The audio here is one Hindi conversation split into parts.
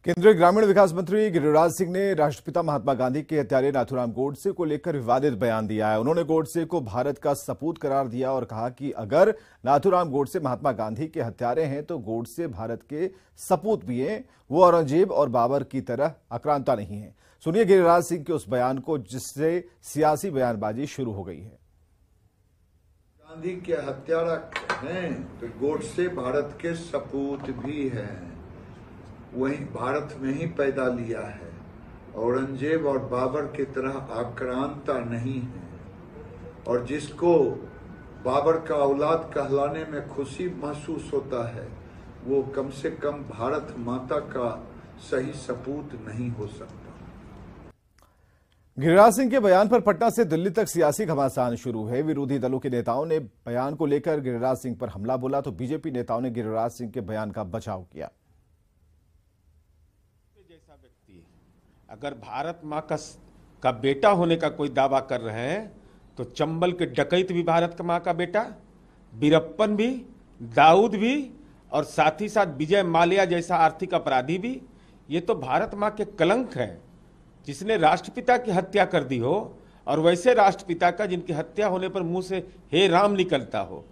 केंद्रीय ग्रामीण विकास मंत्री गिरिराज सिंह ने राष्ट्रपिता महात्मा गांधी के हत्यारे नाथूराम गोडसे को लेकर विवादित बयान दिया है। उन्होंने गोडसे को भारत का सपूत करार दिया और कहा कि अगर नाथूराम गोडसे महात्मा गांधी के हत्यारे हैं तो गोडसे भारत के सपूत भी हैं। वो औरंगजेब और बाबर की तरह आक्रांता नहीं है। सुनिए गिरिराज सिंह के उस बयान को जिससे सियासी बयानबाजी शुरू हो गई है। गांधी के हत्यारा हैं तो गोडसे भारत के सपूत भी हैं। वही भारत में ही पैदा लिया है। औरंगजेब और बाबर की तरह आक्रांता नहीं है। और जिसको बाबर का औलाद कहलाने में खुशी महसूस होता है वो कम से कम भारत माता का सही सपूत नहीं हो सकता। गिरिराज सिंह के बयान पर पटना से दिल्ली तक सियासी घमासान शुरू है। विरोधी दलों के नेताओं ने बयान को लेकर गिरिराज सिंह पर हमला बोला तो बीजेपी नेताओं ने गिरिराज सिंह के बयान का बचाव किया। जैसा व्यक्ति अगर भारत मां का बेटा होने का कोई दावा कर रहे हैं तो चंबल के डकैत भी भारत का मां का बेटा, वीरप्पन भी, दाऊद भी और साथ ही साथ विजय माल्या जैसा आर्थिक अपराधी भी। ये तो भारत मां के कलंक है जिसने राष्ट्रपिता की हत्या कर दी हो और वैसे राष्ट्रपिता का जिनकी हत्या होने पर मुंह से हे राम निकलता हो।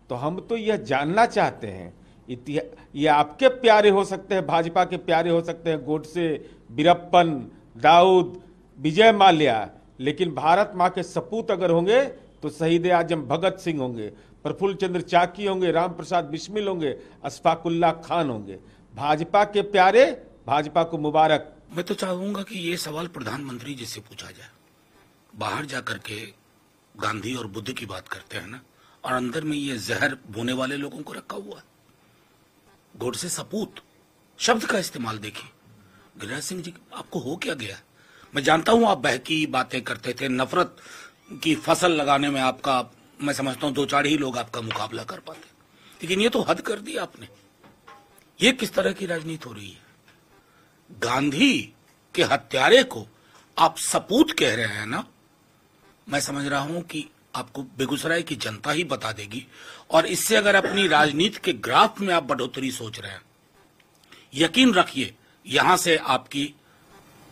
तो हम तो यह जानना चाहते हैं, ये आपके प्यारे हो सकते हैं, भाजपा के प्यारे हो सकते हैं गोडसे, वीरप्पन, दाऊद, विजय माल्या, लेकिन भारत मां के सपूत अगर होंगे तो शहीद आजम भगत सिंह होंगे, प्रफुल्ल चंद्र चाकी होंगे, राम प्रसाद बिस्मिल होंगे, अशफाकुल्ला खान होंगे। भाजपा के प्यारे, भाजपा को मुबारक। मैं तो चाहूंगा कि ये सवाल प्रधानमंत्री जी से पूछा जाए। बाहर जाकर के गांधी और बुद्ध की बात करते हैं ना, और अंदर में ये जहर बोने वाले लोगों को रखा हुआ है। गोडसे सपूत शब्द का इस्तेमाल देखिए। गिरिराज सिंह जी, आपको हो क्या गया? मैं जानता हूं आप बहकी बातें करते थे, नफरत की फसल लगाने में आपका, मैं समझता हूं दो चार ही लोग आपका मुकाबला कर पाते, लेकिन ये तो हद कर दी आपने। ये किस तरह की राजनीति हो रही है? गांधी के हत्यारे को आप सपूत कह रहे हैं ना। मैं समझ रहा हूं कि आपको बेगूसराय की जनता ही बता देगी, और इससे अगर अपनी राजनीति के ग्राफ में आप बढ़ोतरी सोच रहे हैं, यकीन रखिए यहां से आपकी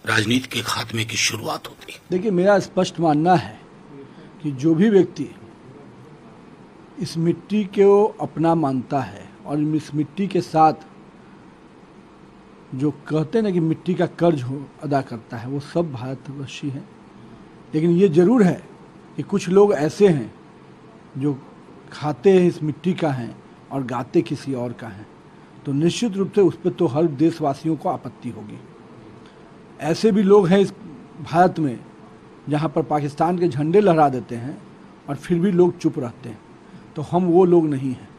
राजनीति के खात्मे की शुरुआत होती है। देखिए, मेरा स्पष्ट मानना है कि जो भी व्यक्ति इस मिट्टी को अपना मानता है और इस मिट्टी के साथ जो कहते हैं ना कि मिट्टी का कर्ज हो अदा करता है, वो सब भारतवर्षी हैं। लेकिन ये जरूर है कि कुछ लोग ऐसे हैं जो खाते हैं इस मिट्टी का हैं और गाते किसी और का हैं, तो निश्चित रूप से उस पर तो हर देशवासियों को आपत्ति होगी। ऐसे भी लोग हैं इस भारत में जहाँ पर पाकिस्तान के झंडे लहरा देते हैं और फिर भी लोग चुप रहते हैं, तो हम वो लोग नहीं हैं।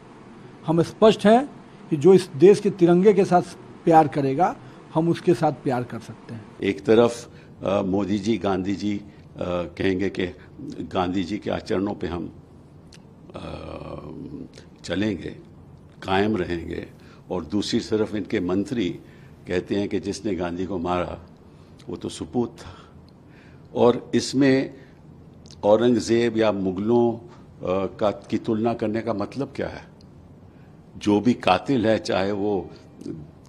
हम स्पष्ट हैं कि जो इस देश के तिरंगे के साथ प्यार करेगा, हम उसके साथ प्यार कर सकते हैं। एक तरफ मोदी जी, गांधी जी कहेंगे कि गांधी जी के आचरणों पे हम चलेंगे, कायम रहेंगे, और दूसरी तरफ इनके मंत्री कहते हैं कि जिसने गांधी को मारा वो तो सपूत था। और इसमें औरंगजेब या मुगलों की तुलना करने का मतलब क्या है? जो भी कातिल है, चाहे वो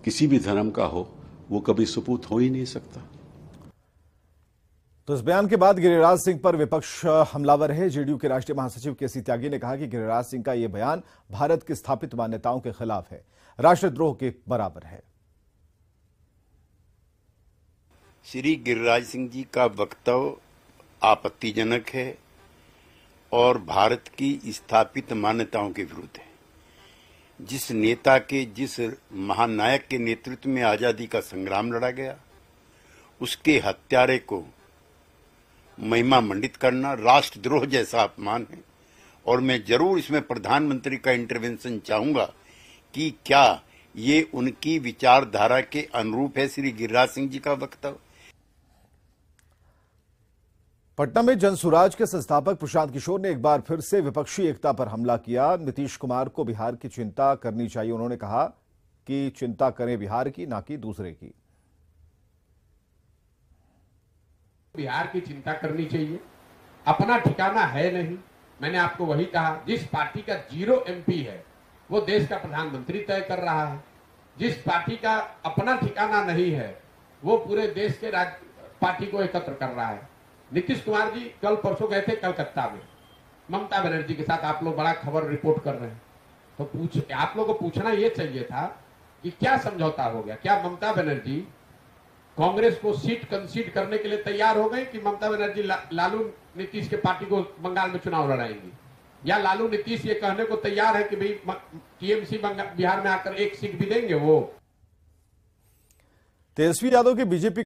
किसी भी धर्म का हो, वो कभी सपूत हो ही नहीं सकता। तो इस बयान के बाद गिरिराज सिंह पर विपक्ष हमलावर है। जेडीयू के राष्ट्रीय महासचिव केसी त्यागी ने कहा कि गिरिराज सिंह का यह बयान भारत की स्थापित मान्यताओं के खिलाफ है, राष्ट्रद्रोह के बराबर है। श्री गिरिराज सिंह जी का वक्तव्य आपत्तिजनक है और भारत की स्थापित मान्यताओं के विरुद्ध है। जिस नेता के, जिस महानायक के नेतृत्व में आजादी का संग्राम लड़ा गया, उसके हत्यारे को महिमा मंडित करना राष्ट्रद्रोह जैसा अपमान है। और मैं जरूर इसमें प्रधानमंत्री का इंटरवेंशन चाहूंगा कि क्या ये उनकी विचारधारा के अनुरूप है श्री गिरिराज सिंह जी का वक्तव्य। पटना में जनसुराज के संस्थापक प्रशांत किशोर ने एक बार फिर से विपक्षी एकता पर हमला किया। नीतीश कुमार को बिहार की चिंता करनी चाहिए। उन्होंने कहा कि चिंता करें बिहार की, ना कि दूसरे की। बिहार की चिंता करनी चाहिए, अपना ठिकाना है नहीं। मैंने आपको वही कहा, जिस पार्टी का 0 MP है वो देश का प्रधानमंत्री तय कर रहा है। जिस पार्टी का अपना ठिकाना नहीं है वो पूरे देश के पार्टी को एकत्र कर रहा है। नीतीश कुमार जी कल परसों गए थे कलकत्ता में ममता बनर्जी के साथ, आप लोग बड़ा खबर रिपोर्ट कर रहे हैं, तो आप लोगों को पूछना ये चाहिए था कि क्या समझौता हो गया। क्या ममता बनर्जी कांग्रेस को सीट कंसीड करने के लिए तैयार हो गए कि ममता बनर्जी लालू नीतीश के पार्टी को बंगाल में चुनाव लड़ाएंगी, या लालू नीतीश ये कहने को तैयार है कि भाई टीएमसी बिहार में आकर एक सीट भी देंगे वो। तेजस्वी यादव की बीजेपी